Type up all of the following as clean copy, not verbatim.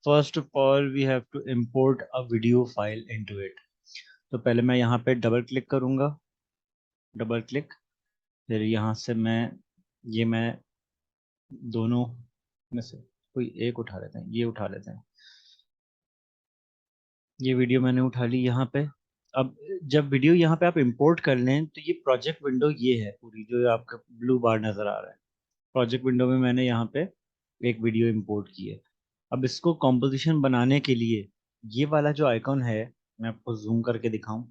First of all we have to import a video file into it. तो पहले मैं यहाँ पे डबल क्लिक करूँगा, डबल क्लिक, फिर यहाँ से मैं दोनों में से कोई एक उठा लेते हैं, ये उठा लेते हैं। ये वीडियो मैंने उठा ली यहाँ पे। अब जब वीडियो यहाँ पे आप इंपोर्ट कर लें तो ये प्रोजेक्ट विंडो ये है पूरी, जो आपका ब्लू बार नज़र आ रहा है। प्रोजेक्ट विंडो में मैंने यहाँ पे एक वीडियो इंपोर्ट की है। अब इसको कॉम्पोजिशन बनाने के लिए ये वाला जो आइकॉन है, मैं आपको जूम करके दिखाऊं।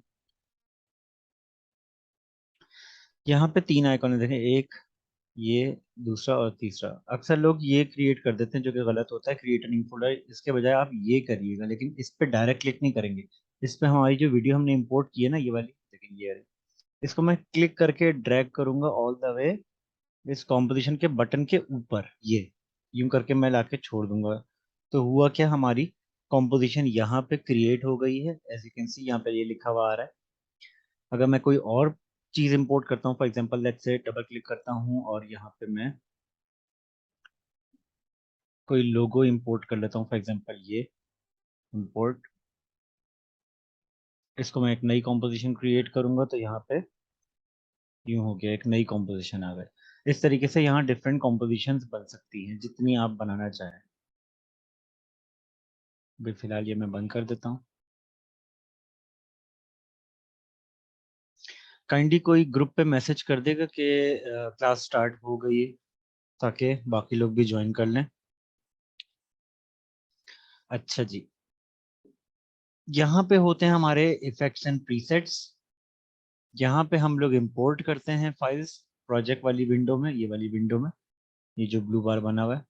यहाँ पे तीन आइकॉन है, देखें, एक, ये, दूसरा और तीसरा। अक्सर लोग ये क्रिएट कर देते हैं जो कि गलत होता है, क्रिएट न्यू फोल्डर। इसके बजाय आप ये करिएगा, लेकिन इस पे डायरेक्ट क्लिक नहीं करेंगे। इस पे हमारी जो वीडियो हमने इंपोर्ट की है ना, ये वाली, देखिए ये है। इसको मैं क्लिक करके ड्रैग करूंगा ऑल द वे इस कॉम्पोजिशन के बटन के ऊपर, ये यूं करके मैं लाके छोड़ दूंगा। तो हुआ क्या, हमारी कॉम्पोजिशन यहाँ पे क्रिएट हो गई है। एज यू कैन सी यहाँ पे ये लिखा हुआ आ रहा है। अगर मैं कोई और चीज इंपोर्ट करता हूँ, for example let's say double click करता हूँ और यहाँ पे मैं कोई लोगो इंपोर्ट कर लेता हूँ, फॉर एग्जांपल ये इंपोर्ट, इसको मैं एक नई कॉम्पोजिशन क्रिएट करूंगा तो यहाँ पे यूं हो गया, एक नई कॉम्पोजिशन आ गई। इस तरीके से यहाँ डिफरेंट कॉम्पोजिशंस बन सकती हैं जितनी आप बनाना चाहें। अभी फिलहाल ये मैं बंद कर देता हूँ। काइंडली कोई ग्रुप पे मैसेज कर देगा कि क्लास स्टार्ट हो गई है, ताकि बाकी लोग भी ज्वाइन कर लें। अच्छा जी, यहाँ पे होते हैं हमारे इफेक्ट्स एंड प्रीसेट्स। यहाँ पे हम लोग इंपोर्ट करते हैं फाइल्स प्रोजेक्ट वाली विंडो में, ये वाली विंडो में, ये जो ब्लू बार बना हुआ है।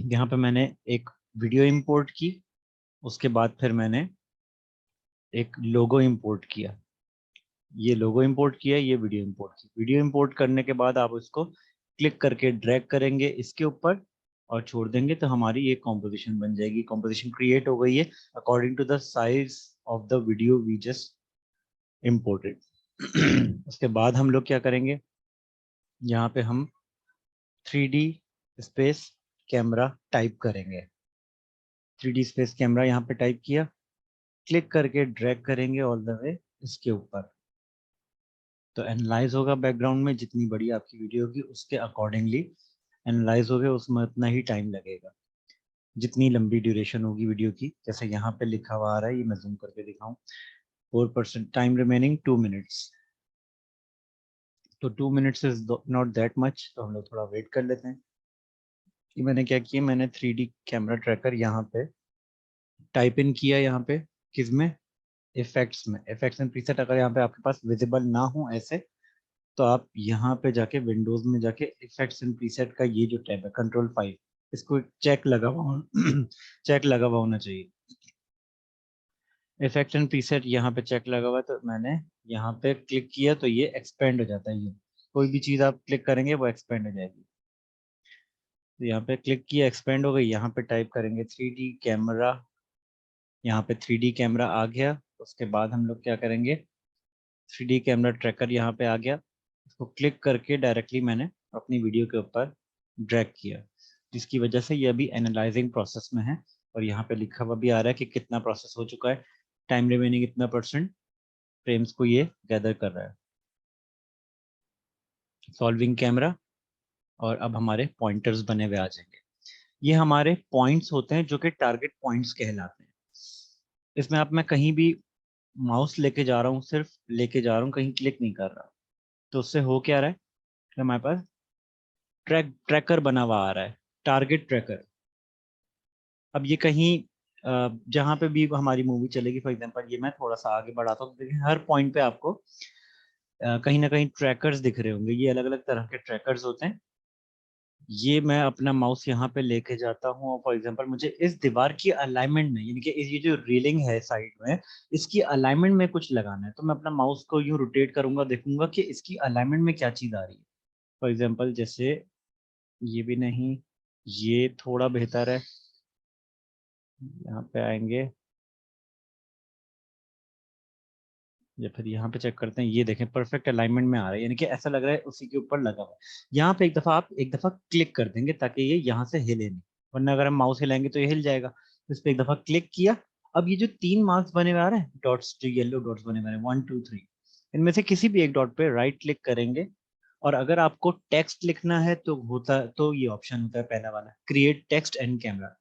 यहाँ पे मैंने एक वीडियो इंपोर्ट की, उसके बाद फिर मैंने एक लोगो इंपोर्ट किया, ये लोगो इंपोर्ट किया, ये वीडियो इंपोर्ट की। वीडियो इंपोर्ट करने के बाद आप उसको क्लिक करके ड्रैग करेंगे इसके ऊपर और छोड़ देंगे तो हमारी ये कॉम्पोजिशन बन जाएगी। कॉम्पोजिशन क्रिएट हो गई है according to the size of the video we just imported. उसके बाद हम लोग क्या करेंगे, यहाँ पे हम 3D स्पेस कैमरा टाइप करेंगे। 3D स्पेस कैमरा यहाँ पे टाइप किया, क्लिक करके ड्रैग करेंगे ऑल द वे इसके ऊपर। तो एनालाइज होगा बैकग्राउंड में, जितनी बड़ी आपकी वीडियो होगी उसके अकॉर्डिंगली एनालाइज होगा, उसमें उतना ही टाइम लगेगा, जितनी लंबी ड्यूरेशन होगी वीडियो की। जैसे यहाँ पे लिखा हुआ आ रहा है, ये मैं जूम करके दिखाऊं, 4% टाइम रिमेनिंग 2 मिनट्स। तो 2 minutes is not that much, तो हम लोग थोड़ा वेट कर लेते हैं। कि मैंने क्या किया, मैंने 3D कैमरा ट्रैकर यहाँ पे टाइप इन किया, यहाँ पे किस में, इफेक्ट्स में। इफेक्ट्स एंड प्रीसेट अगर यहाँ पे आपके पास विजिबल ना हो ऐसे, तो आप यहाँ पे जाके विंडोज में जाके इफेक्ट्स एंड प्रीसेट का ये जो टैब है Ctrl 5, इसको चेक लगा हुआ चेक लगा हुआ होना चाहिए। इफेक्ट एंड प्रीसेट यहाँ पे चेक लगा हुआ है, तो मैंने यहाँ पे क्लिक किया तो ये एक्सपेंड हो जाता है। ये कोई भी चीज़ आप क्लिक करेंगे वो एक्सपेंड हो जाएगी। तो यहाँ पे क्लिक किया, एक्सपेंड हो गई। यहाँ पे टाइप करेंगे 3D कैमरा, यहाँ पे 3D कैमरा आ गया। उसके बाद हम लोग क्या करेंगे, 3D कैमरा ट्रैकर यहाँ पे आ गया, इसको क्लिक करके डायरेक्टली मैंने अपनी वीडियो के ऊपर ड्रैग किया, जिसकी वजह से ये अभी एनालाइजिंग प्रोसेस में है। और यहाँ पे लिखा हुआ भी आ रहा है कि कितना प्रोसेस हो चुका है, टाइम रिमेनिंग इतना परसेंट फ्रेम्स को ये गैदर कर रहा है। सॉल्विंग कैमरा, और अब हमारे पॉइंटर्स बने हुए आ जाएंगे। ये हमारे पॉइंट्स होते हैं जो कि टारगेट पॉइंट्स कहलाते हैं। इसमें आप, मैं कहीं भी माउस लेके जा रहा हूँ, सिर्फ लेके जा रहा हूँ, कहीं क्लिक नहीं कर रहा, तो उससे हो क्या रहा है कि हमारे पास ट्रैकर बना हुआ आ रहा है, टारगेट ट्रैकर। अब ये कहीं जहाँ पे भी हमारी मूवी चलेगी, फॉर एग्जांपल ये मैं थोड़ा सा आगे बढ़ाता हूँ, तो देखिए हर पॉइंट पे आपको कहीं ना कहीं ट्रैकर्स दिख रहे होंगे। ये अलग अलग तरह के ट्रैकर्स होते हैं। ये मैं अपना माउस यहाँ पे लेके जाता हूँ और फॉर एग्जांपल मुझे इस दीवार की अलाइनमेंट में, यानी कि ये जो रेलिंग है साइड में, इसकी अलाइनमेंट में कुछ लगाना है, तो मैं अपना माउस को यूँ रोटेट करूंगा, देखूंगा कि इसकी अलाइनमेंट में क्या चीज़ आ रही है। फॉर एग्जांपल जैसे ये भी नहीं, ये थोड़ा बेहतर है। यहाँ पे आएंगे, या फिर यहाँ पे चेक करते हैं, ये देखें परफेक्ट अलाइनमेंट में आ रहा है, यानी कि ऐसा लग रहा है उसी के ऊपर लगा हुआ है। यहाँ पे एक दफा क्लिक कर देंगे ताकि ये यहाँ से हिले नहीं, वरना अगर हम माउस हिलाएंगे तो ये हिल जाएगा। तो इस पे एक दफा क्लिक किया। अब ये जो 3 मार्क्स बने हुए आ रहे हैं, डॉट्स, जो येलो डॉट्स बने हुए हैं 1 2 3, इनमें से किसी भी एक डॉट पे राइट क्लिक करेंगे। और अगर आपको टेक्स्ट लिखना है तो होता, तो ये ऑप्शन होता है पहला वाला, क्रिएट टेक्स्ट एंड कैमरा।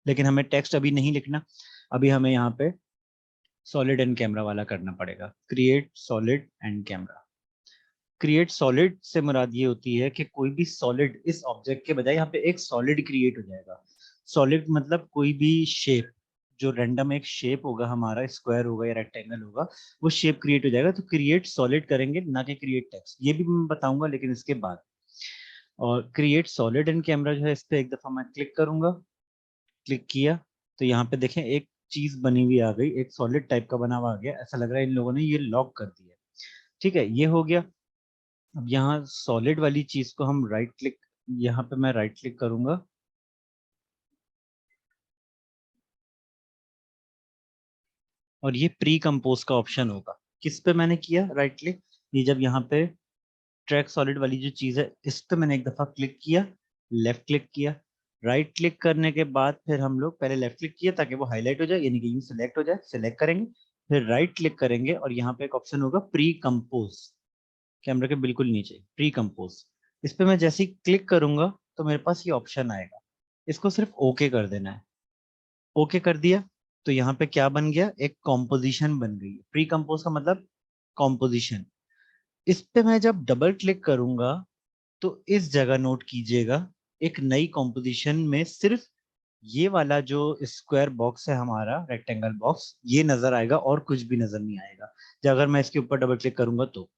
लेकिन हमें टेक्स्ट अभी नहीं लिखना, अभी हमें यहाँ पे सॉलिड एंड कैमरा वाला करना पड़ेगा, create solid and camera. Create solid से मुराद ये होती है कि कोई भी सॉलिड, इस ऑब्जेक्ट के बजाय यहाँ पे एक सॉलिड क्रिएट हो जाएगा। सॉलिड मतलब कोई भी शेप, जो रैंडम एक शेप होगा हमारा, स्क्वायर होगा या रेक्टेंगल होगा, वो शेप क्रिएट हो जाएगा। तो क्रिएट सॉलिड करेंगे, ना कि क्रिएट टेक्स्ट, ये भी मैं बताऊंगा लेकिन इसके बाद। और क्रिएट सॉलिड एंड कैमरा जो है, इस पे एक दफा मैं क्लिक करूंगा। क्लिक किया तो यहाँ पे देखें एक चीज बनी हुई आ गई, एक सॉलिड टाइप का बना हुआ आ गया। ऐसा लग रहा है इन लोगों ने ये लॉक कर दिया। ठीक है, ये हो गया। अब यहाँ सॉलिड वाली चीज को हम राइट क्लिक, यहाँ पे मैं राइट क्लिक करूंगा और ये प्री कंपोज का ऑप्शन होगा। किस पे मैंने किया राइट क्लिक? ये जब यहाँ पे ट्रैक सॉलिड वाली जो चीज है, इस पे मैंने एक दफा क्लिक किया, लेफ्ट क्लिक किया। राइट क्लिक करने के बाद फिर हम लोग पहले लेफ्ट क्लिक किया ताकि वो हाईलाइट हो जाए, यानी कि यूं सिलेक्ट हो जाए, सिलेक्ट करेंगे, फिर राइट क्लिक करेंगे और यहाँ पे एक ऑप्शन होगा प्री कंपोज, कैमरे के बिल्कुल नीचे प्री कंपोज। इस पे मैं जैसे ही क्लिक करूंगा तो मेरे पास ये ऑप्शन आएगा, इसको सिर्फ ओके कर देना है। ओके कर दिया तो यहाँ पे क्या बन गया, एक कॉम्पोजिशन बन गई। प्री कंपोज का मतलब कॉम्पोजिशन। इस पे मैं जब डबल क्लिक करूंगा तो इस जगह नोट कीजिएगा, एक नई कॉम्पोजिशन में सिर्फ ये वाला जो स्क्वायर बॉक्स है हमारा, रेक्टेंगल बॉक्स, ये नजर आएगा और कुछ भी नजर नहीं आएगा। जब अगर मैं इसके ऊपर डबल क्लिक करूंगा तो,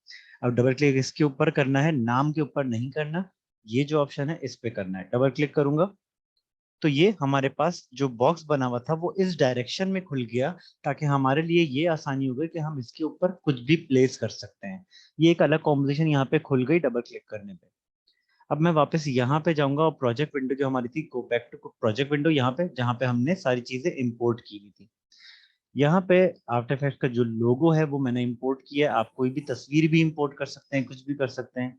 अब डबल क्लिक इसके ऊपर करना है, नाम के ऊपर नहीं करना, ये जो ऑप्शन है इस पे करना है। डबल क्लिक करूंगा तो ये हमारे पास जो बॉक्स बना हुआ था वो इस डायरेक्शन में खुल गया, ताकि हमारे लिए ये आसानी हो गई कि हम इसके ऊपर कुछ भी प्लेस कर सकते हैं। ये एक अलग कॉम्पोजिशन यहाँ पे खुल गई डबल क्लिक करने पे। अब मैं वापस यहाँ पे जाऊंगा और प्रोजेक्ट विंडो जो हमारी थी, go back to project window, यहाँ पे जहाँ पे हमने सारी चीजें इंपोर्ट की हुई थी। यहाँ पे आफ्टर इफेक्ट्स का जो लोगो है वो मैंने इंपोर्ट किया है। आप कोई भी तस्वीर भी इंपोर्ट कर सकते हैं, कुछ भी कर सकते हैं।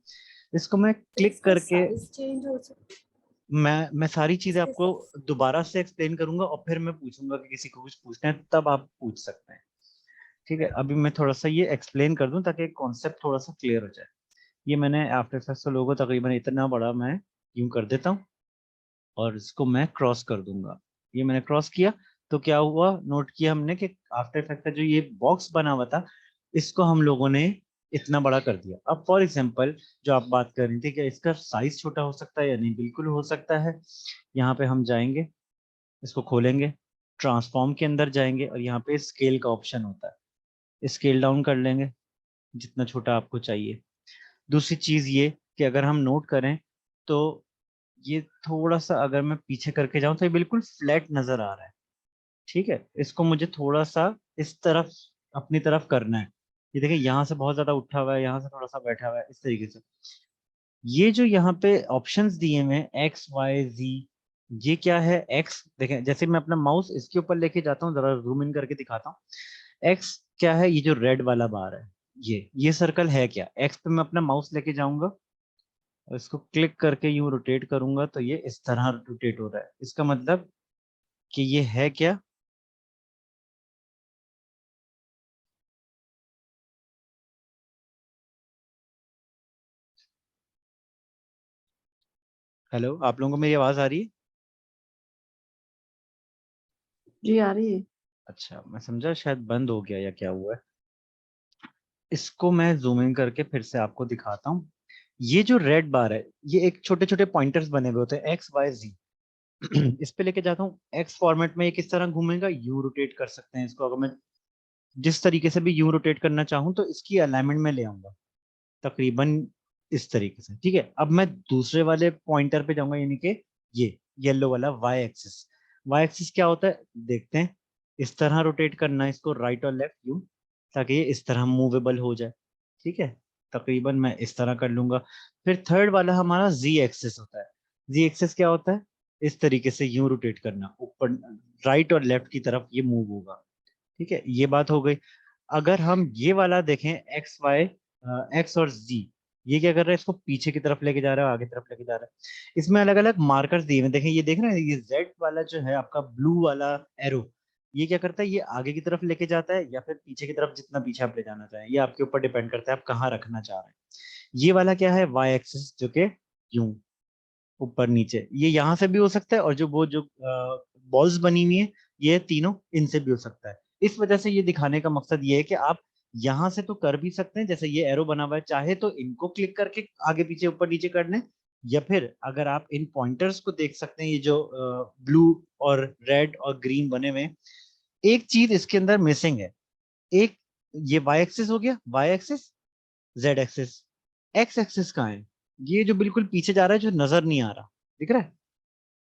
इसको मैं क्लिक इसका करके, साइज चेंज हो सकता है? मैं सारी चीजें इसके आपको दोबारा से एक्सप्लेन करूंगा और फिर मैं पूछूंगा कि किसी को कुछ पूछना है तब आप पूछ सकते हैं। ठीक है, अभी मैं थोड़ा सा ये एक्सप्लेन कर दूं ताकि कॉन्सेप्ट थोड़ा सा क्लियर हो जाए। ये मैंने आफ्टर इफेक्ट्स का लोगो तकरीबन इतना बड़ा मैं यूं कर देता हूँ और इसको मैं क्रॉस कर दूंगा। ये मैंने क्रॉस किया तो क्या हुआ, नोट किया हमने कि आफ्टर इफेक्ट का जो ये बॉक्स बना हुआ था, इसको हम लोगों ने इतना बड़ा कर दिया। अब फॉर एग्जांपल जो आप बात कर रही थी कि इसका साइज छोटा हो सकता है या नहीं, बिल्कुल हो सकता है। यहाँ पे हम जाएंगे, इसको खोलेंगे, ट्रांसफॉर्म के अंदर जाएंगे और यहाँ पे स्केल का ऑप्शन होता है, स्केल डाउन कर लेंगे जितना छोटा आपको चाहिए। दूसरी चीज ये कि अगर हम नोट करें तो ये थोड़ा सा अगर मैं पीछे करके जाऊं तो ये बिल्कुल फ्लैट नजर आ रहा है। ठीक है, इसको मुझे थोड़ा सा इस तरफ, अपनी तरफ करना है। ये देखिए यहाँ से बहुत ज्यादा उठा हुआ है, यहाँ से थोड़ा सा बैठा हुआ है, इस तरीके से। ये जो यहाँ पे ऑप्शंस दिए हुए हैं एक्स वाई जी, ये क्या है? एक्स देखें, जैसे मैं अपना माउस इसके ऊपर लेके जाता हूँ, जरा जूम इन करके दिखाता हूँ। एक्स क्या है? ये जो रेड वाला बार है, ये सर्कल है क्या? एक्स पे मैं अपना माउस लेके जाऊंगा और इसको क्लिक करके यूं रोटेट करूंगा तो ये इस तरह रोटेट हो रहा है। इसका मतलब कि ये है क्या? हेलो, आप लोगों को मेरी आवाज आ रही है? जी आ रही है। अच्छा, मैं समझा शायद बंद हो गया या क्या हुआ है। इसको मैं जूम इन करके फिर से आपको दिखाता हूँ। ये जो रेड बार है, ये एक छोटे छोटे पॉइंटर्स बने हुए होते हैं, एक्स वाई जी। इस पे लेके जाता हूँ एक्स फॉर्मेट में, ये किस तरह घूमेगा, यू रोटेट कर सकते हैं इसको। अगर मैं जिस तरीके से भी यू रोटेट करना चाहूँ तो इसकी अलाइनमेंट में ले आऊंगा तकरीबन इस तरीके से। ठीक है, अब मैं दूसरे वाले पॉइंटर पे जाऊंगा, यानी कि ये येलो वाला वाई एक्सिस। वाई एक्सिस क्या होता है देखते हैं। इस तरह रोटेट करना है इसको, राइट और लेफ्ट यू, ताकि ये इस तरह मूवेबल हो जाए। ठीक है, तकरीबन मैं इस तरह कर लूंगा। फिर थर्ड वाला हमारा जी एक्सिस होता है। जी एक्सिस क्या होता है? इस तरीके से यूं रोटेट करना, ऊपर राइट और लेफ्ट की तरफ ये मूव होगा। ठीक है, ये बात हो गई। अगर हम ये वाला देखें एक्स वाई, एक्स और जी, ये क्या कर रहा है, इसको पीछे की तरफ लेके जा रहा है, आगे तरफ लेके जा रहा है। इसमें अलग अलग मार्कर्स दिए हुए हैं। देखें, ये देख रहे हैं, ये जेड वाला जो है आपका ब्लू वाला एरो, ये क्या करता है, ये आगे की तरफ लेके जाता है या फिर पीछे की तरफ, जितना पीछे आप ले जाना चाहें, ये आपके ऊपर डिपेंड करता है आप कहाँ रखना चाह रहे हैं। ये वाला क्या है, वाई एक्सिस, जो कि यूं ऊपर नीचे, ये यहाँ से भी हो सकता है, और जो वो जो बॉल्स बनी हुई है, ये तीनों इनसे भी हो सकता है। इस वजह से ये दिखाने का मकसद ये है कि आप यहाँ से तो कर भी सकते हैं, जैसे ये एरो बना हुआ है, चाहे तो इनको क्लिक करके आगे पीछे ऊपर नीचे कर लें, या फिर अगर आप इन पॉइंटर्स को देख सकते हैं, ये जो ब्लू और रेड और ग्रीन बने हुए हैं, एक चीज इसके अंदर मिसिंग है। एक ये वाई एक्सिस हो गया, Y axis, Z axis, X axis कहाँ है, ये जो बिल्कुल पीछे जा रहा है, जो नजर नहीं आ रहा, दिख रहा है,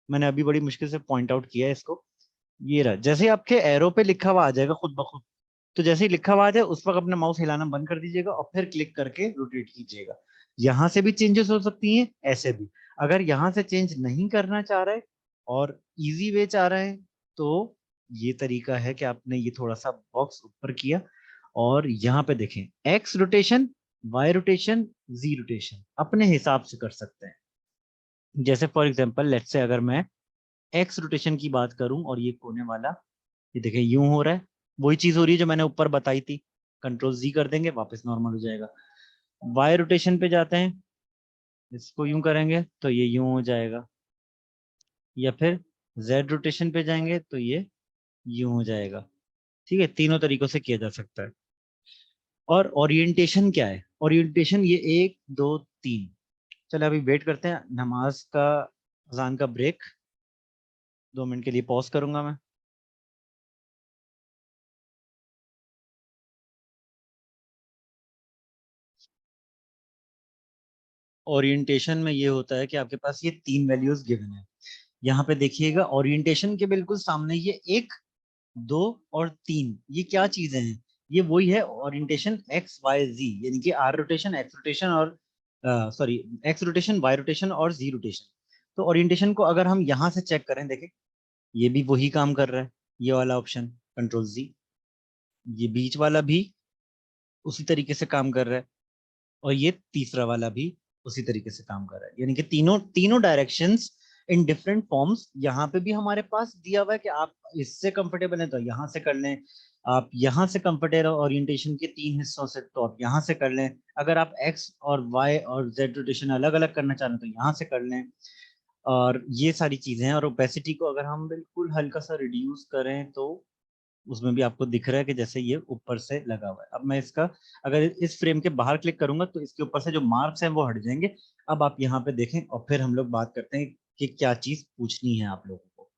मैंने अभी बड़ी मुश्किल से पॉइंट आउट किया है इसको। ये रहा, जैसे ही आपके एरो पे लिखा हुआ आ जाएगा खुद ब खुद, तो जैसे ही लिखा हुआ आ जाए उस वक्त अपना माउस हिलाना बंद कर दीजिएगा और फिर क्लिक करके रोटेट कीजिएगा। यहाँ से भी चेंजेस हो सकती हैं, ऐसे भी। अगर यहाँ से चेंज नहीं करना चाह रहे और इजी वे चाह रहे हैं, तो ये तरीका है कि आपने ये थोड़ा सा बॉक्स ऊपर किया और यहाँ पे देखें, एक्स रोटेशन, वाई रोटेशन, जी रोटेशन अपने हिसाब से कर सकते हैं। जैसे फॉर एग्जांपल लेट्स से अगर मैं एक्स रोटेशन की बात करूं और ये कोने वाला, ये देखिए यूं हो रहा है, वही चीज हो रही है जो मैंने ऊपर बताई थी, कंट्रोल जी कर देंगे वापस नॉर्मल हो जाएगा। वाई रोटेशन पे जाते हैं, इसको यूं करेंगे तो ये यूं हो जाएगा, या फिर जेड रोटेशन पे जाएंगे तो ये यूं हो जाएगा। ठीक है, तीनों तरीकों से किया जा सकता है। और ओरिएंटेशन क्या है, ओरिएंटेशन ये 1 2 3। चलो अभी वेट करते हैं, नमाज का अजान का ब्रेक, 2 मिनट के लिए पॉज करूंगा मैं। ओरिएंटेशन में ये होता है कि आपके पास ये 3 वैल्यूज गिवन है। यहाँ पे देखिएगा ओरिएंटेशन के बिल्कुल सामने ये 1 2 और 3, ये क्या चीजें हैं, ये वही है ओरिएंटेशन एक्स वाई जी, यानी कि आर रोटेशन, एक्स रोटेशन और sorry, X rotation, Y rotation और जी रोटेशन। तो ओरिएंटेशन को अगर हम यहाँ से चेक करें, देखें ये भी वही काम कर रहा है, ये वाला ऑप्शन कंट्रोल जी, ये बीच वाला भी उसी तरीके से काम कर रहा है, और ये तीसरा वाला भी उसी तरीके से काम कर रहा है, यानी कि तीनों तीनों डायरेक्शंस इन डिफरेंट फॉर्म्स। यहाँ पे भी हमारे पास दिया हुआ है कि आप इससे कंफर्टेबल हैं तो यहाँ से कर लें, आप यहाँ से कंफर्टेबल ओरिएंटेशन के 3 हिस्सों से तो आप यहाँ से कर लें, अगर आप एक्स और वाई और जेड रोटेशन अलग अलग करना चाहें तो यहाँ से कर लें। और ये सारी चीजें हैं, और ओपेसिटी को अगर हम बिल्कुल हल्का सा रिड्यूस करें तो उसमें भी आपको दिख रहा है कि जैसे ये ऊपर से लगा हुआ है। अब मैं इसका अगर इस फ्रेम के बाहर क्लिक करूंगा तो इसके ऊपर से जो मार्क्स हैं वो हट जाएंगे। अब आप यहाँ पे देखें और फिर हम लोग बात करते हैं कि क्या चीज पूछनी है आप लोगों को।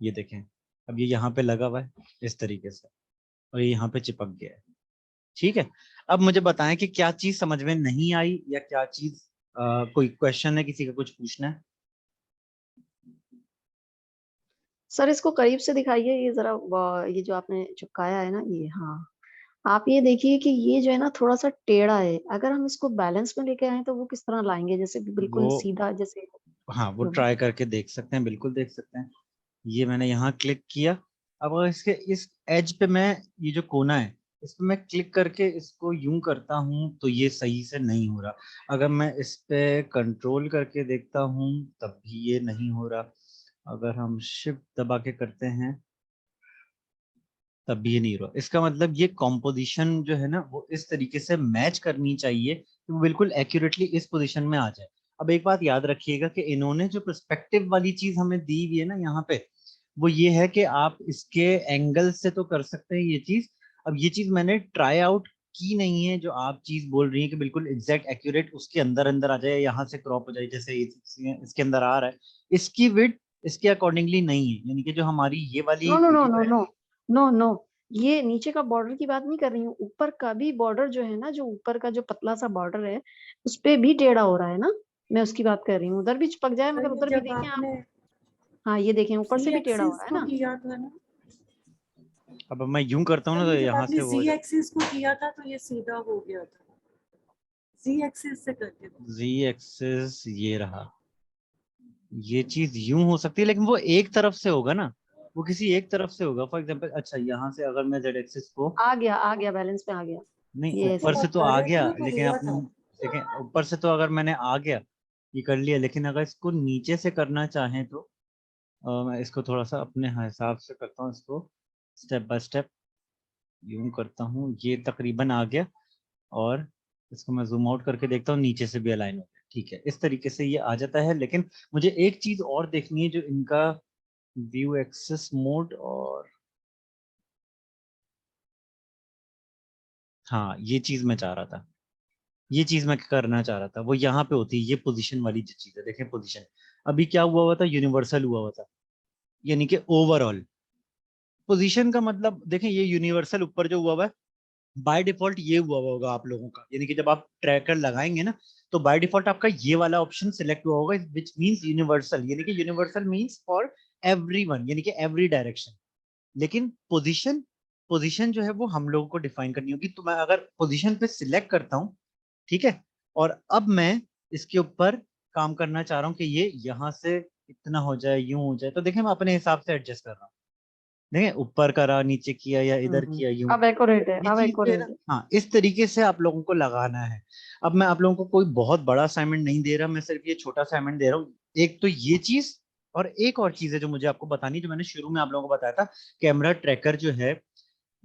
ये देखें, अब ये यहाँ पे लगा हुआ है इस तरीके से, और ये यहाँ पे चिपक गया है। ठीक है, अब मुझे बताएं कि क्या चीज समझ में नहीं आई, या क्या चीज कोई क्वेश्चन है, किसी का कुछ पूछना है। सर इसको करीब से दिखाइए, ये जरा ये जो आपने चिपकाया है ना, ये, हाँ। आप ये देखिए कि ये जो है ना थोड़ा सा टेढ़ा है, अगर हम इसको बैलेंस में लेके आए तो वो किस तरह लाएंगे, जैसे कि वो बिल्कुल सीधा जैसे। हाँ, वो ट्राई करके देख सकते हैं, बिल्कुल देख सकते हैं। ये मैंने यहाँ क्लिक किया। अब अगर इसके इस एज पे मैं, ये जो कोना है, इस पे मैं क्लिक करके इसको यूं करता हूं तो ये सही से नहीं हो रहा। अगर मैं इस पे कंट्रोल करके देखता हूं तब भी ये नहीं हो रहा। अगर हम शिफ्ट दबा के करते हैं तब भी ये नहीं हो रहा। इसका मतलब ये कॉम्पोजिशन जो है ना वो इस तरीके से मैच करनी चाहिए कि वो बिल्कुल एक्यूरेटली इस पोजीशन में आ जाए। अब एक बात याद रखिएगा कि इन्होंने जो पर्सपेक्टिव वाली चीज हमें दी हुई है ना यहाँ पे, वो ये है कि आप इसके एंगल से तो कर सकते हैं ये चीज। अब ये चीज मैंने ट्राई आउट की नहीं है, जो आप चीज बोल रही है कि बिल्कुल एग्जैक्ट एक्यूरेट उसके अंदर अंदर आ जाए, यहाँ से क्रॉप हो जाए जैसे इसके अंदर आ रहा है, इसकी विड्थ इसके अकॉर्डिंगली नहीं है, यानी कि जो हमारी ये वाली no no no video no है। नो नो नो, ये नीचे का बॉर्डर की बात नहीं कर रही हूँ, ऊपर का भी बॉर्डर जो है ना, जो ऊपर का जो पतला सा बॉर्डर है, उस पे भी टेढ़ा हो रहा है ना। मैं उसकी बात कर रही हूँ, उधर भी चिपक जाए सर मगर ये उधर भी जब देखें आप। आपने हाँ ये देखें, ऊपर जी से भी टेढ़ा हो एक्सिस रहा है को ना। किया था ना। अब मैं यूं करता हूँ ना सर तो ये जब यहाँ से आपने वो हो जी जाता एक्सिस को किया था तो ये सीधा हो गया था, जी एक्सिस से करके था। है। जी एक्सिस ये रहा, ये चीज यूं हो सकती है लेकिन वो एक तरफ से होगा ना, वो किसी एक तरफ से होगा। फॉर एग्जांपल अच्छा यहाँ से अगर मैं जेड एक्सिस को, आ गया बैलेंस पे आ गया। नहीं ये ऊपर ऐसे से तो आ गया, डायरेक्टली तो लेकिन हुआ अपने था। देखें ऊपर से तो अगर मैंने आ गया ये कर लिया, लेकिन अगर इसको नीचे से करना चाहें तो मैं इसको थोड़ा सा अपने हिसाब से करता हूँ, इसको स्टेप बाय स्टेप यूं करता हूँ, ये तकरीबन आ गया, और इसको मैं जूम आउट करके देखता हूँ, नीचे से भी अलाइन हो गया। ठीक है, इस तरीके से ये आ जाता है। लेकिन मुझे एक चीज और देखनी है, जो इनका व्यू एक्सेस मोड, और हाँ ये चीज मैं चाह रहा था, ये चीज मैं करना चाह रहा था, वो यहाँ पे होती है, ये पोजीशन वाली जो चीज है। देखें पोजीशन अभी क्या हुआ था, यूनिवर्सल हुआ था, यानी कि ओवरऑल पोजीशन का मतलब देखें, ये यूनिवर्सल ऊपर जो हुआ है बाय डिफॉल्ट ये हुआ होगा आप लोगों का, यानी कि जब आप ट्रैकर लगाएंगे ना तो बाय डिफॉल्ट आपका ये वाला ऑप्शन सिलेक्ट हुआ होगा, विच मींस यूनिवर्सल, यानी कि यूनिवर्सल मींस फॉर एवरीवन, यानी कि एवरी डायरेक्शन। लेकिन पोजीशन, पोजीशन जो है वो हम लोगों को डिफाइन करनी होगी। तो मैं अगर पोजीशन पे सिलेक्ट करता हूँ, ठीक है, और अब मैं इसके ऊपर काम करना चाह रहा हूँ कि ये यहाँ से इतना हो जाए, यूं हो जाए, तो देखें मैं अपने हिसाब से एडजस्ट कर रहा हूँ। देखें ऊपर करा, नीचे किया, या इधर किया, यूं, अब एक्यूरेट है, ये अब चीज जो है ना, एक्यूरेट है। हाँ इस तरीके से आप लोगों को लगाना है। अब मैं आप लोगों को कोई बहुत बड़ा असाइनमेंट नहीं दे रहा, मैं सिर्फ ये छोटा असाइनमेंट दे रहा हूँ। एक तो ये चीज, और एक और चीज है जो मुझे आपको बतानी, जो मैंने शुरू में आप लोगों को बताया था, कैमरा ट्रैकर जो है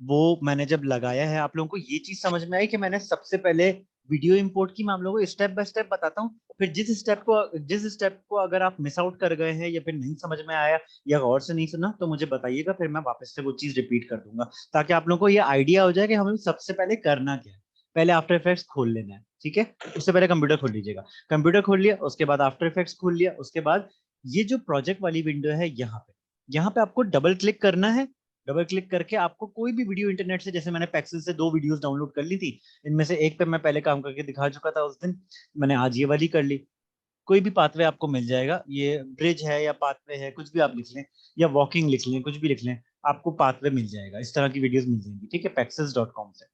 वो मैंने जब लगाया है, आप लोगों को ये चीज समझ में आई कि मैंने सबसे पहले वीडियो इंपोर्ट की। मैं आप लोगों को स्टेप बाय स्टेप बताता हूँ, फिर जिस स्टेप को अगर आप मिस आउट कर गए हैं, या फिर नहीं समझ में आया, या गौर से नहीं सुना, तो मुझे बताइएगा, फिर मैं वापस से वो चीज रिपीट कर दूंगा, ताकि आप लोगों को ये आइडिया हो जाए कि हमें सबसे पहले करना क्या है। पहले आफ्टर इफेक्ट्स खोल लेना है, ठीक है, उससे पहले कंप्यूटर खोल लीजिएगा। कंप्यूटर खोल लिया, उसके बाद आफ्टर इफेक्ट्स खोल लिया, उसके बाद ये जो प्रोजेक्ट वाली विंडो है, यहाँ पे आपको डबल क्लिक करना है। डबल क्लिक करके आपको कोई भी वीडियो इंटरनेट से, जैसे मैंने पेक्सल से 2 वीडियोस डाउनलोड कर ली थी, इनमें से एक पे मैं पहले काम करके दिखा चुका था उस दिन, मैंने आज ये वाली कर ली। कोई भी पाथवे आपको मिल जाएगा, ये ब्रिज है या पाथवे है, कुछ भी आप लिख लें, या वॉकिंग लिख लें, कुछ भी लिख लें, आपको पाथवे मिल जाएगा, इस तरह की वीडियोस मिल जाएंगी, ठीक है, pexels.com से।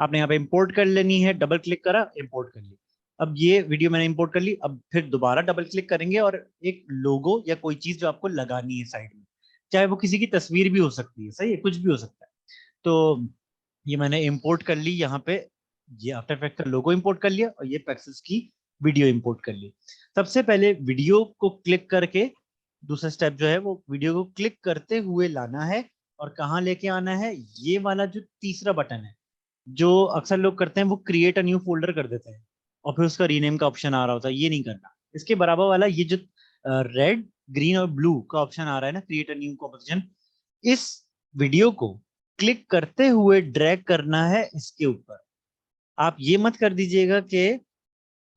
आपने यहाँ पे इंपोर्ट कर लेनी है, डबल क्लिक करा, इंपोर्ट कर ली। अब ये वीडियो मैंने इंपोर्ट कर ली, अब फिर दोबारा डबल क्लिक करेंगे, और एक लोगो या कोई चीज जो आपको लगानी है साइड में, चाहे वो किसी की तस्वीर भी हो सकती है, सही है, कुछ भी हो सकता है। तो ये मैंने इंपोर्ट कर ली यहाँ पे, ये आफ्टर इफेक्ट का लोगो इंपोर्ट कर लिया, और ये पेक्सल्स की वीडियो इंपोर्ट कर ली। सबसे पहले वीडियो को क्लिक करके, दूसरा स्टेप जो है वो वीडियो को क्लिक करते हुए लाना है, और कहाँ लेके आना है, ये वाला जो तीसरा बटन है, जो अक्सर लोग करते हैं, वो क्रिएट अ न्यू फोल्डर कर देते हैं, और फिर उसका रीनेम का ऑप्शन आ रहा होता है, ये नहीं करना। इसके बराबर वाला ये जो रेड ग्रीन और ब्लू का ऑप्शन आ रहा है ना, क्रिएट अ न्यू कंपोजिशन, इस वीडियो को क्लिक करते हुए ड्रैग करना है इसके ऊपर। आप ये मत कर दीजिएगा कि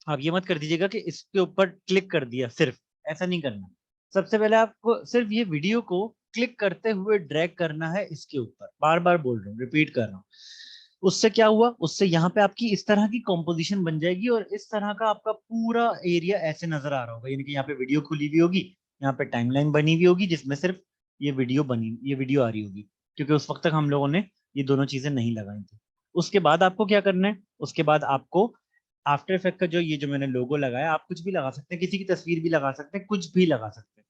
आप ये मत कर दीजिएगा कि इसके ऊपर क्लिक कर दिया, सिर्फ ऐसा नहीं करना। सबसे पहले आपको सिर्फ ये वीडियो को क्लिक करते हुए ड्रैग करना है इसके ऊपर, बार बार बोल रहा हूँ, रिपीट कर रहा हूँ। उससे क्या हुआ, उससे यहाँ पे आपकी इस तरह की कॉम्पोजिशन बन जाएगी, और इस तरह का आपका पूरा एरिया ऐसे नजर आ रहा होगा, यानी कि यहाँ पे वीडियो खुली हुई होगी, यहाँ पे टाइमलाइन बनी हुई होगी, जिसमें सिर्फ ये वीडियो आ रही होगी, क्योंकि उस वक्त तक हम लोगों ने ये दोनों चीजें नहीं लगाई थी। उसके बाद आपको क्या करना है, उसके बाद आपको आफ्टर इफेक्ट का जो ये जो मैंने लोगो लगाया, आप कुछ भी लगा सकते हैं, किसी की तस्वीर भी लगा सकते हैं, कुछ भी लगा सकते हैं।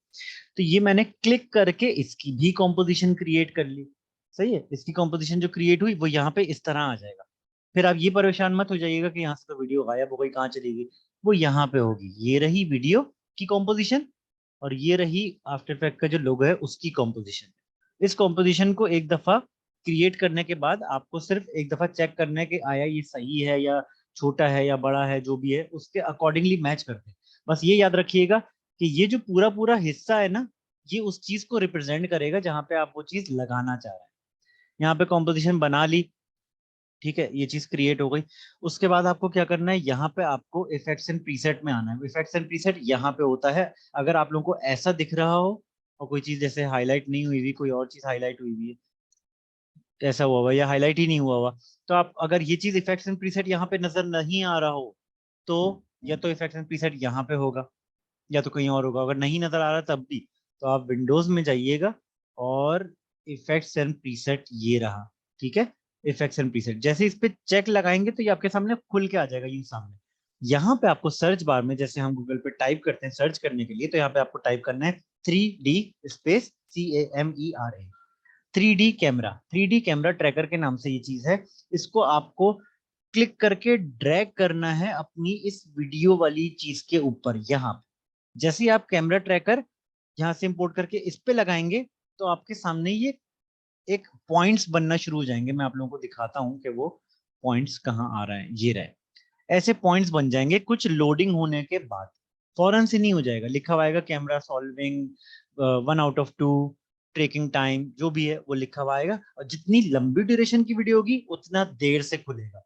तो ये मैंने क्लिक करके इसकी भी कॉम्पोजिशन क्रिएट कर ली, सही है। इसकी कॉम्पोजिशन जो क्रिएट हुई वो यहाँ पे इस तरह आ जाएगा। फिर आप ये परेशान मत हो जाइएगा कि यहाँ से तो वीडियो गायब हो गई, कहाँ चली गई, वो यहाँ पे होगी। ये रही वीडियो की कॉम्पोजिशन, और ये रही आफ्टर इफेक्ट का जो लोगो है उसकी कॉम्पोजिशन। इस कॉम्पोजिशन को एक दफा क्रिएट करने के बाद आपको सिर्फ एक दफा चेक करना है कि आया ये सही है, या छोटा है या बड़ा है, जो भी है उसके अकॉर्डिंगली मैच करते हैं। बस ये याद रखिएगा कि ये जो पूरा पूरा हिस्सा है ना, ये उस चीज को रिप्रेजेंट करेगा जहां पे आप वो चीज लगाना चाह रहे हैं। यहाँ पे कॉम्पोजिशन बना ली, ठीक है, ये चीज क्रिएट हो गई। उसके बाद आपको क्या करना है, यहाँ पे आपको इफेक्ट्स एंड प्रीसेट में आना है। इफेक्ट्स एंड प्रीसेट यहाँ पे होता है, अगर आप लोगों को ऐसा दिख रहा हो, और कोई चीज जैसे हाईलाइट नहीं हुई हुई, कोई और चीज हाईलाइट हुई हुई है, कैसा हुआ हुआ, या हाईलाइट ही नहीं हुआ हुआ, तो आप अगर ये चीज इफेक्ट्स एंड प्रीसेट यहाँ पे नजर नहीं आ रहा हो, तो या तो इफेक्ट्स एंड प्रीसेट यहाँ पे होगा, या तो कहीं और होगा। अगर नहीं नजर आ रहा तब भी, तो आप विंडोज में जाइएगा, और इफेक्ट्स एंड प्रीसेट ये रहा, ठीक है। इफेक्ट्स एंड प्रीसेट जैसे इस पे चेक लगाएंगे तो ये आपके सामने खुल के आ जाएगा, ये सामने। यहाँ पे आपको सर्च बार में, जैसे हम गूगल पे टाइप करते हैं सर्च करने के लिए, तो यहाँ पे आपको टाइप करना है 3D space CAMERA, 3D camera. 3D camera tracker के नाम से ये चीज है। इसको आपको क्लिक करके ड्रैग करना है अपनी इस वीडियो वाली चीज के ऊपर। यहाँ पे जैसे ही आप कैमरा ट्रैकर यहाँ से इंपोर्ट करके इस पे लगाएंगे तो आपके सामने ये एक पॉइंट्स बनना शुरू हो जाएंगे। मैं आप लोगों को दिखाता हूँ कि वो पॉइंट्स कहाँ आ रहा है। ये रहे, ऐसे पॉइंट्स बन जाएंगे। कुछ लोडिंग होने के बाद फौरन से नहीं हो जाएगा, लिखा हुआ आएगा कैमरा सॉल्विंग 1/2, ट्रेकिंग टाइम, जो भी है वो लिखा हुआ आएगा। और जितनी लंबी ड्यूरेशन की वीडियो होगी उतना देर से खुलेगा।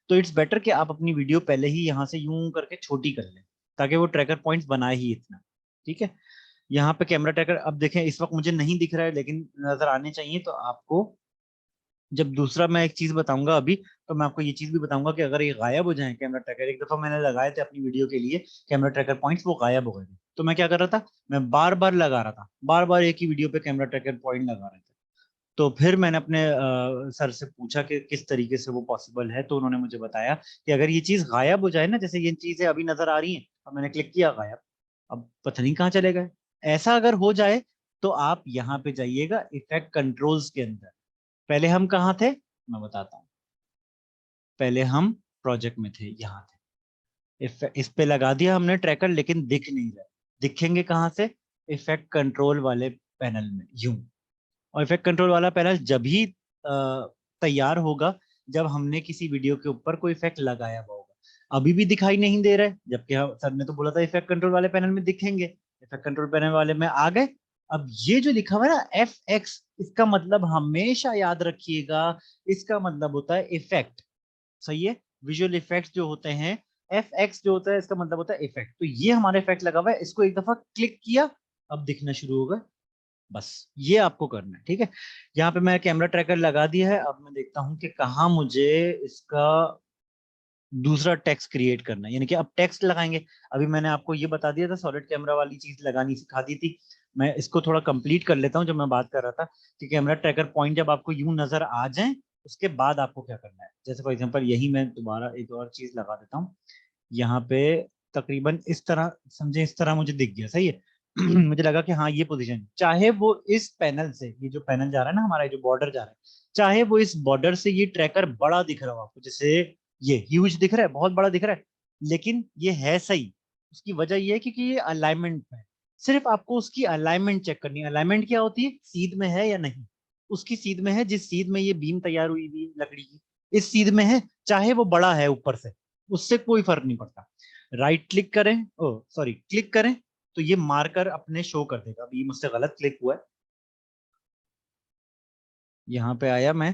तो इट्स बेटर कि आप अपनी वीडियो पहले ही यहाँ से यूं करके छोटी कर लें, ताकि वो ट्रैकर पॉइंट्स बनाए ही इतना। ठीक है, यहाँ पे कैमरा ट्रैकर अब देखें, इस वक्त मुझे नहीं दिख रहा है लेकिन नजर आने चाहिए। तो आपको जब दूसरा मैं एक चीज बताऊंगा अभी, तो मैं आपको ये चीज भी बताऊंगा कि अगर ये गायब हो जाए कैमरा ट्रैकर, एक दफा मैंने लगाए थे अपनी वीडियो के लिए कैमरा ट्रैकर पॉइंट्स, वो गायब हो गए थे। तो मैं क्या कर रहा था, मैं बार बार लगा रहा था, बार बार एक ही वीडियो पे कैमरा ट्रैकर पॉइंट लगा रहे थे। तो फिर मैंने अपने सर से पूछा कि किस तरीके से वो पॉसिबल है। तो उन्होंने मुझे बताया कि अगर ये चीज गायब हो जाए ना, जैसे ये चीजें अभी नजर आ रही हैं, अब मैंने क्लिक किया गायब, अब पता नहीं कहाँ चले गए। ऐसा अगर हो जाए तो आप यहाँ पे जाइएगा इफेक्ट कंट्रोल्स के अंदर। पहले हम कहाँ थे मैं बताता हूँ। पहले हम प्रोजेक्ट में थे, यहाँ थे। इस पे लगा दिया हमने ट्रैकर, लेकिन दिख नहीं रहा। दिखेंगे कहाँ से, इफेक्ट कंट्रोल वाले पैनल में यूं। और इफेक्ट कंट्रोल वाला पैनल जब ही तैयार होगा जब हमने किसी वीडियो के ऊपर कोई इफेक्ट लगाया हुआ होगा। अभी भी दिखाई नहीं दे रहा है, जबकि सर ने तो बोला था इफेक्ट कंट्रोल वाले पैनल में दिखेंगे। इफेक्ट कंट्रोल पैनल वाले में आ गए। अब ये जो लिखा हुआ है ना FX, इसका मतलब हमेशा याद रखिएगा, इसका मतलब होता है इफेक्ट। सही है, विजुअल इफेक्ट्स जो होते हैं, FX जो होता है इसका मतलब होता है इफेक्ट। तो ये हमारा इफेक्ट लगा हुआ है, इसको एक दफा क्लिक किया, अब दिखना शुरू होगा। बस ये आपको करना है। ठीक है, यहाँ पे मैं कैमरा ट्रैकर लगा दिया है। अब मैं देखता हूँ कि कहाँ मुझे इसका दूसरा टेक्स्ट क्रिएट करना है, यानी कि अब टेक्स्ट लगाएंगे। अभी मैंने आपको ये बता दिया था, सॉलिड कैमरा वाली चीज लगानी सिखा दी थी। मैं इसको थोड़ा कंप्लीट कर लेता हूँ। जब मैं बात कर रहा था कि कैमरा ट्रैकर पॉइंट जब आपको यूं नजर आ जाए, उसके बाद आपको क्या करना है। जैसे फॉर एग्जांपल यही मैं दोबारा एक और चीज लगा देता हूँ यहाँ पे, तकरीबन इस तरह समझे, इस तरह मुझे दिख गया। सही है मुझे लगा कि हाँ ये पोजीशन, चाहे वो इस पैनल से, ये जो पैनल जा रहा है ना हमारा, जो बॉर्डर जा रहा है, चाहे वो इस बॉर्डर से ये ट्रैकर बड़ा दिख रहा हो आपको, जैसे ये ह्यूज दिख रहा है, बहुत बड़ा दिख रहा है, लेकिन ये है सही। उसकी वजह ये है क्योंकि ये अलाइनमेंट है। सिर्फ आपको उसकी अलाइनमेंट चेक करनी है। अलाइनमेंट क्या होती है, सीध में है या नहीं। उसकी सीध में है, जिस सीध में ये बीम तैयार हुई हुई लकड़ी की, इस सीध में है, चाहे वो बड़ा है ऊपर से, उससे कोई फर्क नहीं पड़ता। राइट क्लिक करें, ओ सॉरी क्लिक करें, तो ये मार्कर अपने शो कर देगा। अभी मुझसे गलत क्लिक हुआ है, यहाँ पे आया मैं,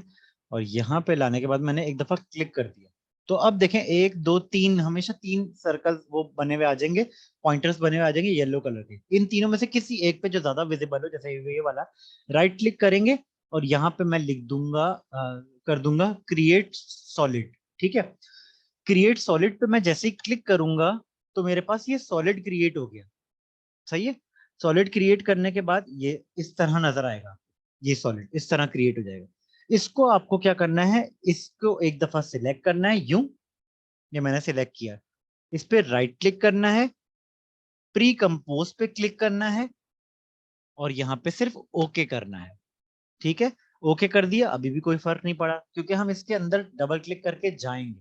और यहाँ पे लाने के बाद मैंने एक दफा क्लिक कर दिया। तो अब देखें 1 2 3, हमेशा 3 सर्कल वो बने हुए आ जाएंगे, पॉइंटर्स बने हुए आ जाएंगे येलो कलर के। इन तीनों में से किसी एक पे जो ज्यादा विजिबल हो, जैसे ये वाला, राइट क्लिक करेंगे और यहाँ पे मैं लिख दूंगा, कर दूंगा क्रिएट सॉलिड। ठीक है, क्रिएट सॉलिड पे मैं जैसे ही क्लिक करूंगा तो मेरे पास ये सॉलिड क्रिएट हो गया। सही है, सॉलिड क्रिएट करने के बाद ये इस तरह नजर आएगा, ये सॉलिड इस तरह क्रिएट हो जाएगा। इसको आपको क्या करना है, इसको एक दफा सिलेक्ट करना है यूं, ये मैंने सिलेक्ट किया। इस पे राइट क्लिक करना है, प्री कंपोज पे क्लिक करना है, और यहाँ पे सिर्फ ओके करना है। ठीक है, ओके कर दिया, अभी भी कोई फर्क नहीं पड़ा क्योंकि हम इसके अंदर डबल क्लिक करके जाएंगे।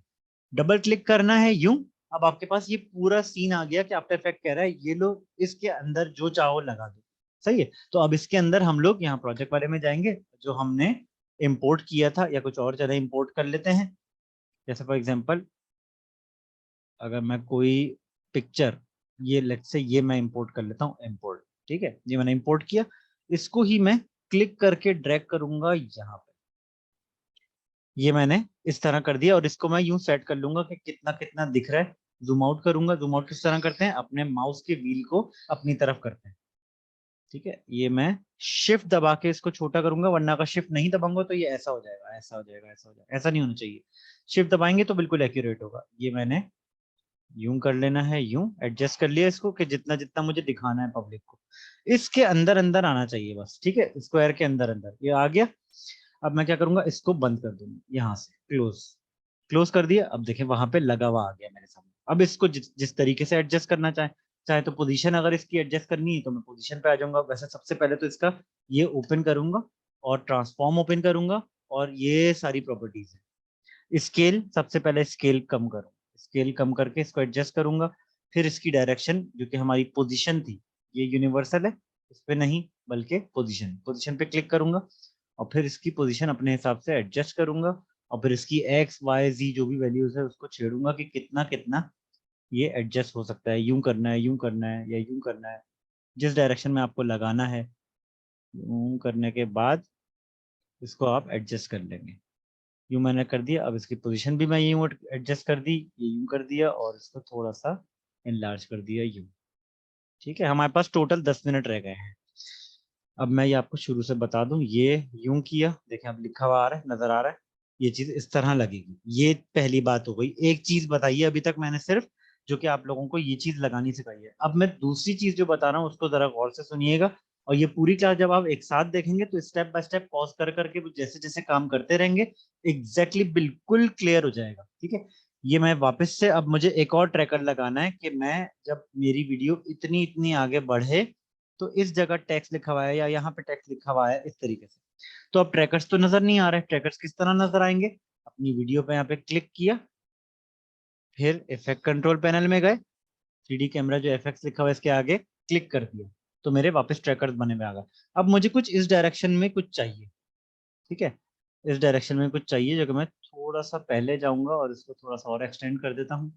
डबल क्लिक करना है यूं, अब आपके पास ये पूरा सीन आ गया कि आफ्टर इफेक्ट कह रहा है ये लो इसके अंदर जो चाहो लगा दो। सही है, तो अब इसके अंदर हम लोग यहाँ प्रोजेक्ट वाले में जाएंगे, जो हमने इंपोर्ट किया था, या कुछ और चले इंपोर्ट कर लेते हैं। जैसे फॉर एग्जांपल अगर मैं कोई पिक्चर, ये लेट्स से ये मैं इंपोर्ट कर लेता हूँ, इंपोर्ट। ठीक है, ये मैंने इंपोर्ट किया, इसको ही मैं क्लिक करके ड्रैग करूंगा यहाँ पे। ये मैंने इस तरह कर दिया, और इसको मैं यूं सेट कर लूंगा कि कितना कितना दिख रहा है। जूम आउट करूंगा, जूम आउट किस तरह करते हैं, अपने माउस के व्हील को अपनी तरफ करते हैं। ठीक है, ये मैं शिफ्ट दबा के इसको छोटा करूंगा, वरना अगर शिफ्ट नहीं दबाऊंगा तो ये ऐसा हो जाएगा, ऐसा हो जाएगा, ऐसा हो जाएगा। ऐसा नहीं होना चाहिए, शिफ्ट दबाएंगे तो बिल्कुल एक्यूरेट होगा। ये मैंने यूं कर लेना है, यूं एडजस्ट कर लिया इसको कि जितना जितना मुझे दिखाना है पब्लिक को, इसके अंदर अंदर आना चाहिए बस। ठीक है, स्क्वायर के अंदर अंदर ये आ गया। अब मैं क्या करूंगा, इसको बंद कर दूंगा, यहाँ से क्लोज, क्लोज कर दिया। अब देखें वहां पे लगा हुआ आ गया मेरे सामने। अब इसको जिस तरीके से एडजस्ट करना चाहे तो पोजीशन अगर इसकी एडजस्ट करनी है तो मैं पोजीशन पे आ जाऊंगा। वैसे सबसे पहले तो इसका ये ओपन करूंगा और ट्रांसफॉर्म ओपन करूंगा और ये सारी प्रॉपर्टीज है। स्केल, सबसे पहले स्केल कम करूँ, स्केल कम करके इसको एडजस्ट करूंगा। फिर इसकी डायरेक्शन जो कि हमारी पोजीशन थी, ये यूनिवर्सल है, इस पे नहीं बल्कि पोजीशन, पोजीशन पे क्लिक करूंगा और फिर इसकी पोजीशन अपने हिसाब से एडजस्ट करूंगा और फिर इसकी एक्स वाई जी जो भी वैल्यूज है उसको छेड़ूंगा कि कितना कितना ये एडजस्ट हो सकता है। यूं करना है, यूं करना है या यूं करना है, जिस डायरेक्शन में आपको लगाना है। यूं करने के बाद इसको आप एडजस्ट कर लेंगे। यूं मैंने कर दिया, अब इसकी पोजीशन भी मैं यूं एडजस्ट कर दी, ये यूं कर दिया और इसको थोड़ा सा इनलार्ज कर दिया यूं। ठीक है, हमारे पास टोटल 10 मिनट रह गए हैं। अब मैं ये आपको शुरू से बता दूं, ये यूं किया, देखें अब लिखा हुआ आ रहा है, नजर आ रहा है, ये चीज इस तरह लगेगी। ये पहली बात हो गई। एक चीज बताइए अभी तक मैंने सिर्फ, जो कि आप लोगों को ये चीज लगानी सिखाई है। अब मैं दूसरी चीज जो बता रहा हूँ उसको जरा गौर से सुनिएगा और ये पूरी क्लास जब आप एक साथ देखेंगे तो स्टेप बाय स्टेप पॉज कर करके जैसे जैसे काम करते रहेंगे एग्जैक्टली बिल्कुल क्लियर हो जाएगा। ठीक है, ये मैं वापस से, अब मुझे एक और ट्रैकर लगाना है कि मैं जब मेरी वीडियो इतनी इतनी आगे बढ़े तो इस जगह टेक्स्ट लिखा हुआ है या यहाँ पे टेक्स्ट लिखा हुआ है इस तरीके से। तो अब ट्रैकर्स तो नजर नहीं आ रहे, ट्रैकर्स किस तरह नजर आएंगे? अपनी वीडियो पे यहाँ पे क्लिक किया, फिर इफेक्ट कंट्रोल पैनल में गए, 3D कैमरा जो एफएक्स लिखा हुआ है इसके आगे क्लिक कर दिया तो मेरे वापस ट्रैकर्स बने हुए आ गए। अब मुझे कुछ इस डायरेक्शन में कुछ चाहिए। ठीक है, इस डायरेक्शन में कुछ चाहिए जो कि मैं थोड़ा सा पहले जाऊंगा और इसको थोड़ा सा और एक्सटेंड कर देता हूँ।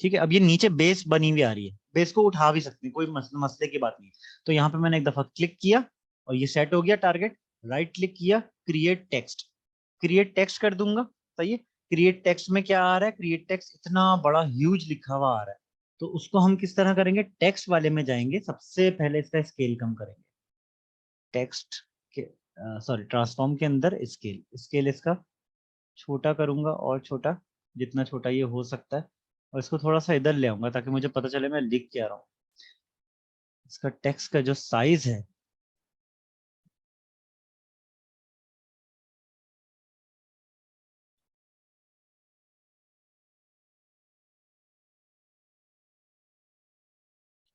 ठीक है, अब ये नीचे बेस बनी हुई आ रही है, बेस को उठा भी सकते हैं, कोई मसले की बात नहीं। तो यहाँ पे मैंने एक दफा क्लिक किया और ये सेट हो गया टारगेट। राइट क्लिक किया, क्रिएट टेक्स्ट, क्रिएट टेक्स्ट कर दूंगा। सही है, क्रिएट टेक्स्ट में क्या आ रहा है, क्रिएट टेक्स्ट इतना बड़ा ह्यूज लिखा हुआ आ रहा है। तो उसको हम किस तरह करेंगे, टेक्स्ट वाले में जाएंगे, सबसे पहले इसका स्केल कम करेंगे। टेक्स्ट के सॉरी ट्रांसफॉर्म के अंदर स्केल, स्केल इसका छोटा करूंगा और छोटा, जितना छोटा ये हो सकता है, और इसको थोड़ा सा इधर ले आऊंगा ताकि मुझे पता चले मैं लिख क्या रहा हूँ। इसका टेक्स्ट का जो साइज है,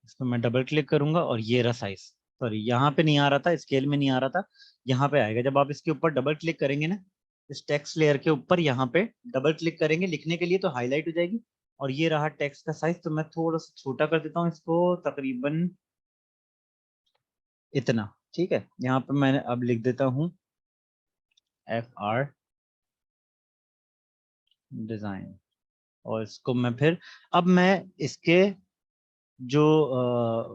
इसको मैं डबल क्लिक करूंगा और ये रहा साइज। सॉरी यहाँ पे नहीं आ रहा था, स्केल में नहीं आ रहा था, यहाँ पे आएगा। जब आप इसके ऊपर डबल क्लिक करेंगे ना, इस टेक्स्ट लेयर के ऊपर यहाँ पे डबल क्लिक करेंगे लिखने के लिए तो हाईलाइट हो जाएगी। और ये रहा टेक्स्ट का साइज, तो मैं थोड़ा सा छोटा कर देता हूँ इसको, तकरीबन इतना। ठीक है, यहाँ पे मैंने अब लिख देता हूँ FR डिजाइन और इसको मैं फिर, अब मैं इसके जो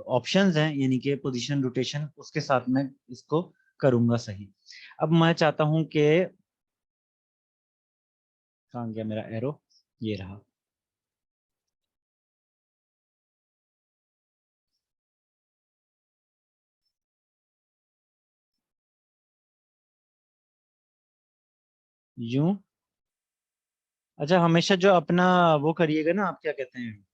ऑप्शंस हैं यानी कि पोजीशन रोटेशन उसके साथ में इसको करूंगा सही। अब मैं चाहता हूं कि, कहाँ गया मेरा एरो, ये रहा। यूं, अच्छा हमेशा जो अपना वो करिएगा ना, आप क्या कहते हैं,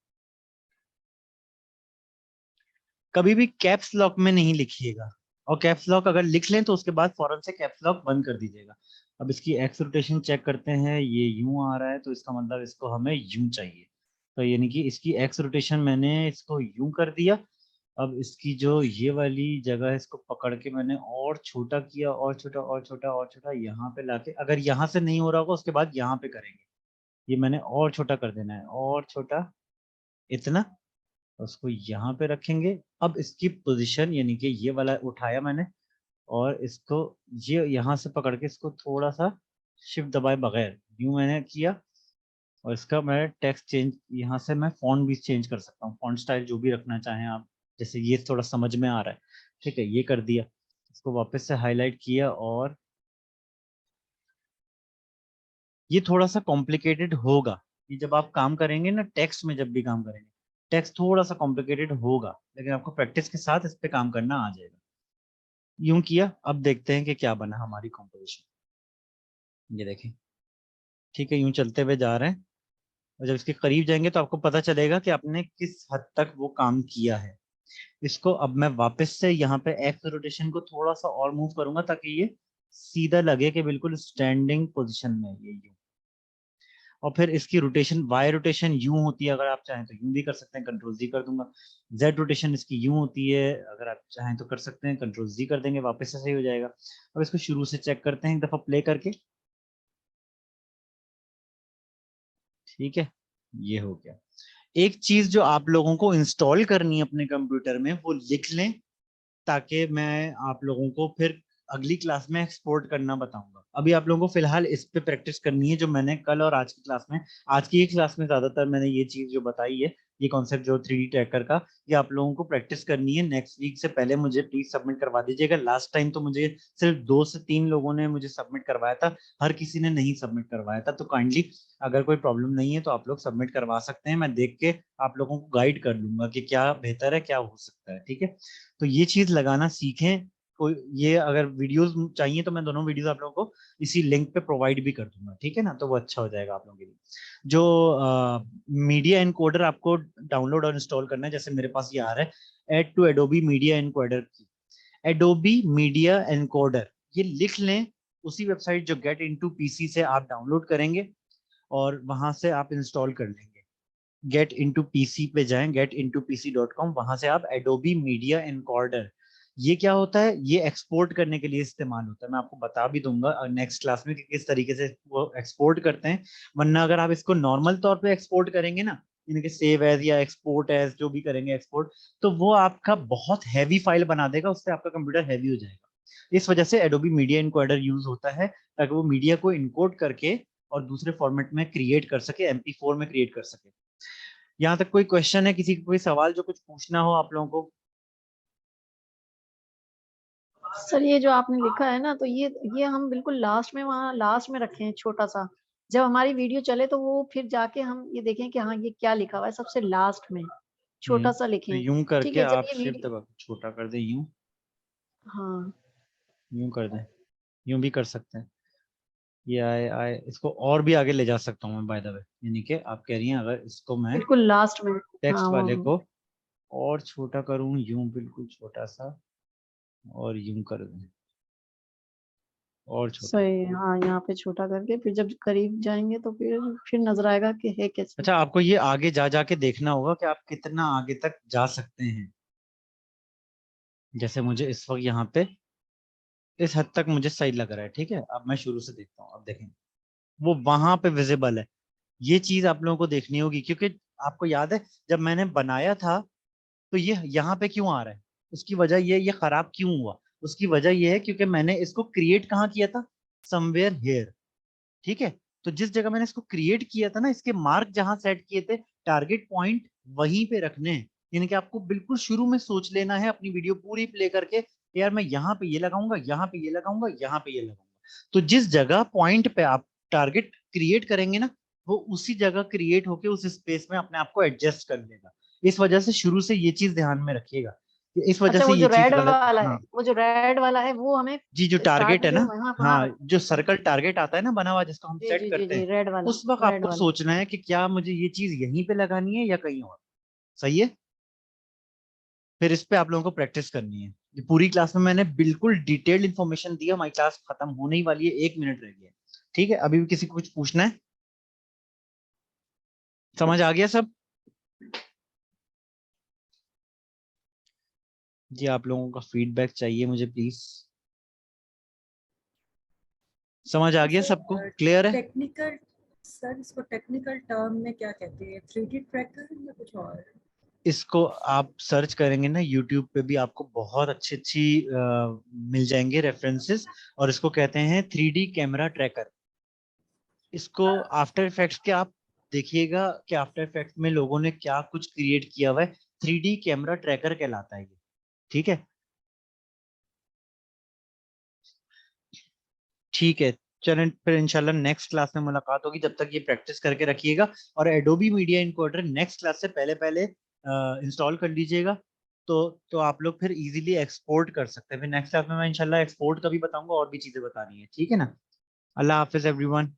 कभी भी कैप्स लॉक में नहीं लिखिएगा। और कैप्स लॉक अगर लिख लें तो उसके बाद फौरन से कैप्स लॉक बंद कर दीजिएगा। अब इसकी एक्स रोटेशन चेक करते हैं, ये यूं आ रहा है तो इसका मतलब इसको हमें यूं चाहिए। तो यानी कि इसकी एक्स रोटेशन मैंने इसको यूं कर दिया। अब इसकी जो ये वाली जगह है इसको पकड़ के मैंने और छोटा किया, और छोटा और छोटा और छोटा, यहाँ पे लाके, अगर यहाँ से नहीं हो रहा होगा उसके बाद यहाँ पे करेंगे। ये मैंने और छोटा कर देना है, और छोटा, इतना, उसको यहाँ पे रखेंगे। अब इसकी पोजीशन यानी कि ये वाला उठाया मैंने और इसको ये यहाँ से पकड़ के इसको थोड़ा सा शिफ्ट दबाए बगैर यूं मैंने किया। और इसका मैं टेक्स्ट चेंज, यहाँ से मैं फॉन्ट भी चेंज कर सकता हूँ, फॉन्ट स्टाइल जो भी रखना चाहें आप, जैसे ये थोड़ा समझ में आ रहा है। ठीक है, ये कर दिया, इसको वापस से हाईलाइट किया। और ये थोड़ा सा कॉम्प्लिकेटेड होगा, ये जब आप काम करेंगे ना टेक्स्ट में, जब भी काम करेंगे टेक्स्ट थोड़ा सा कॉम्प्लिकेटेड होगा, लेकिन आपको प्रैक्टिस के साथ इस पे काम करना आ जाएगा। यूं किया, अब देखते हैं कि क्या बना हमारी कॉम्पोजिशन। ये देखें, ठीक है, यूं चलते हुए जा रहे हैं और जब इसके करीब जाएंगे तो आपको पता चलेगा कि आपने किस हद तक वो काम किया है। इसको अब मैं वापस से यहाँ पे एक्स रोटेशन को थोड़ा सा और मूव करूंगा ताकि ये सीधा लगे कि बिल्कुल स्टैंडिंग पोजीशन में है ये यूं। और फिर इसकी रोटेशन वाई रोटेशन यूं होती है, अगर आप चाहें तो यूं भी कर सकते हैं, कंट्रोल जी कर दूंगा। जेड रोटेशन इसकी यूं होती है, अगर आप चाहें तो कर सकते हैं, कंट्रोल जी कर देंगे, वापस से सही हो जाएगा। अब इसको शुरू से चेक करते हैं एक दफा प्ले करके। ठीक है, ये हो गया। एक चीज जो आप लोगों को इंस्टॉल करनी है अपने कंप्यूटर में वो लिख लें, ताकि मैं आप लोगों को फिर अगली क्लास में एक्सपोर्ट करना बताऊंगा। अभी आप लोगों को फिलहाल इस पे प्रैक्टिस करनी है जो मैंने कल और आज की क्लास में, आज की ही क्लास में ज्यादातर मैंने ये चीज जो बताई है, ये कॉन्सेप्ट जो 3D ट्रैकर का, ये आप लोगों को प्रैक्टिस करनी है। नेक्स्ट वीक से पहले मुझे प्लीज सबमिट करवा दीजिएगा। लास्ट टाइम तो मुझे सिर्फ 2 से 3 लोगों ने मुझे सबमिट करवाया था, हर किसी ने नहीं सबमिट करवाया था। तो काइंडली अगर कोई प्रॉब्लम नहीं है तो आप लोग सबमिट करवा सकते हैं, मैं देख के आप लोगों को गाइड कर लूंगा कि क्या बेहतर है, क्या हो सकता है। ठीक है, तो ये चीज लगाना सीखें। कोई ये अगर वीडियोस चाहिए तो मैं दोनों वीडियोस आप लोगों को इसी लिंक पे प्रोवाइड भी कर दूंगा, ठीक है ना, तो वो अच्छा हो जाएगा आप लोगों के लिए। जो मीडिया एनकोडर आपको डाउनलोड और इंस्टॉल करना है, जैसे मेरे पास ये आ रहा है add to Adobe media encoder की, एडोबी मीडिया एनकोडर, ये लिख लें। उसी वेबसाइट जो गेट इनटू पीसी से आप डाउनलोड करेंगे और वहां से आप इंस्टॉल कर लेंगे। गेट इनटू पीसी पे जाएं, getintoPC.com, वहां से आप एडोबी मीडिया एनकोडर, ये क्या होता है, ये एक्सपोर्ट करने के लिए इस्तेमाल होता है। मैं आपको बता भी दूंगा नेक्स्ट क्लास में कि किस तरीके से वो एक्सपोर्ट करते हैं। वरना अगर आप इसको नॉर्मल तौर पे एक्सपोर्ट करेंगे ना, यानी कि सेव एज या एक्सपोर्ट एज जो भी करेंगे एक्सपोर्ट, तो वो आपका बहुत हैवी फाइल बना देगा, उससे आपका कंप्यूटर हैवी हो जाएगा। इस वजह से एडोबी मीडिया इनकोडर यूज होता है, ताकि वो मीडिया को इनकोड करके और दूसरे फॉर्मेट में क्रिएट कर सके, MP4 में क्रिएट कर सके। यहाँ तक कोई क्वेश्चन है, किसी को कोई सवाल जो कुछ पूछना हो आप लोगों को? सर ये जो आपने लिखा है ना, तो ये हम बिल्कुल लास्ट में, वहाँ लास्ट में रखे हैं छोटा सा। जब हमारी वीडियो चले तो वो फिर जाके हम ये देखें कि हाँ ये क्या लिखा हुआ है, सबसे लास्ट में छोटा सा तो लिखें। यूं ठीक करके है, जब आप ये शिफ्ट वीडियो, दबा के छोटा कर दें, यूं हाँ यूं कर दें, यूं भी कर सकते हैं। ये आए आए, इसको और भी आगे ले जा सकता हूँ मैं बाय द वे, यानी कि आप कह रही हैं अगर इसको मैं बिल्कुल लास्ट में। हाँ टेक्स्ट वाले वो को और छोटा करूं, यूं बिल्कुल छोटा सा, और यूं कर दूं और छोटा। सही। हाँ यहाँ पे छोटा करके फिर जब करीब जाएंगे तो फिर नजर आएगा कि है कैसे। अच्छा, आपको ये आगे जा जाके देखना होगा कि आप कितना आगे तक जा सकते हैं। जैसे मुझे इस वक्त यहाँ पे इस हद तक मुझे सही लग रहा है, ठीक है। अब मैं शुरू से देखता हूँ, अब देखें वो वहां पे विजिबल है। ये चीज आप लोगों को देखनी होगी, क्योंकि आपको याद है जब मैंने बनाया था तो ये यहाँ पे क्यों आ रहा है, उसकी वजह ये खराब क्यों हुआ, उसकी वजह ये है क्योंकि मैंने इसको क्रिएट कहाँ किया था, समवेयर हेयर। ठीक है, तो जिस जगह मैंने इसको क्रिएट किया था ना, इसके मार्क जहां सेट किए थे, टारगेट पॉइंट वहीं पे रखने हैं। यानी कि आपको बिल्कुल शुरू में सोच लेना है अपनी वीडियो पूरी प्ले करके, यार मैं यहाँ पे ये लगाऊंगा, यहाँ पे ये लगाऊंगा, यहाँ पे ये लगाऊंगा। तो जिस जगह पॉइंट पे आप टारगेट क्रिएट करेंगे ना, वो उसी जगह क्रिएट होके उस स्पेस में अपने आप को एडजस्ट कर लेगा। इस वजह से शुरू से ये चीज ध्यान में रखिएगा, इस वजह अच्छा से वो ये जो चीज रेड गलत। वाला है, हाँ वो जो रेड वाला है वो हमें जी, जो स्टार्ट टारगेट है जो ना, वहाँ वहाँ हाँ जो सर्कल टारगेट आता है ना बना हुआ जिसको हम जी सेट जी जी करते जी, हैं, रेड वाला, उस वक्त रेड आपको वाला। सोचना है कि क्या मुझे ये चीज यहीं पे लगानी है या कहीं और। सही है, फिर इस पे आप लोगों को प्रैक्टिस करनी है। ये पूरी क्लास में मैंने बिल्कुल डिटेल्ड इन्फॉर्मेशन दी है, हमारी क्लास खत्म होने ही वाली है, 1 मिनट रह गया है। ठीक है, अभी भी किसी को कुछ पूछना है? समझ आ गया सब? जी, आप लोगों का फीडबैक चाहिए मुझे प्लीज। समझ आ गया, सबको सर क्लियर है? टेक्निकल, सर इसको टेक्निकल टर्म में क्या कहते हैं, 3D ट्रैकर या कुछ और? इसको आप सर्च करेंगे ना यूट्यूब पे भी आपको बहुत अच्छी अच्छी मिल जाएंगे रेफरेंसेस, और इसको कहते हैं 3D कैमरा ट्रैकर। इसको आफ्टर इफेक्ट्स के आप देखिएगा कि आफ्टर इफेक्ट्स में लोगों ने क्या कुछ क्रिएट किया हुआ है, 3D कैमरा ट्रैकर कहलाता है ये। ठीक है, ठीक है, चलें फिर इंशाल्लाह नेक्स्ट क्लास में मुलाकात होगी। जब तक ये प्रैक्टिस करके रखिएगा, और Adobe media encoder next class से पहले पहले इंस्टॉल कर लीजिएगा, तो आप लोग फिर इजीली एक्सपोर्ट कर सकते हैं। फिर नेक्स्ट क्लास में मैं इंशाल्लाह एक्सपोर्ट का भी बताऊंगा, और भी चीजें बतानी है, ठीक है ना। अल्लाह हाफिज एवरीवन।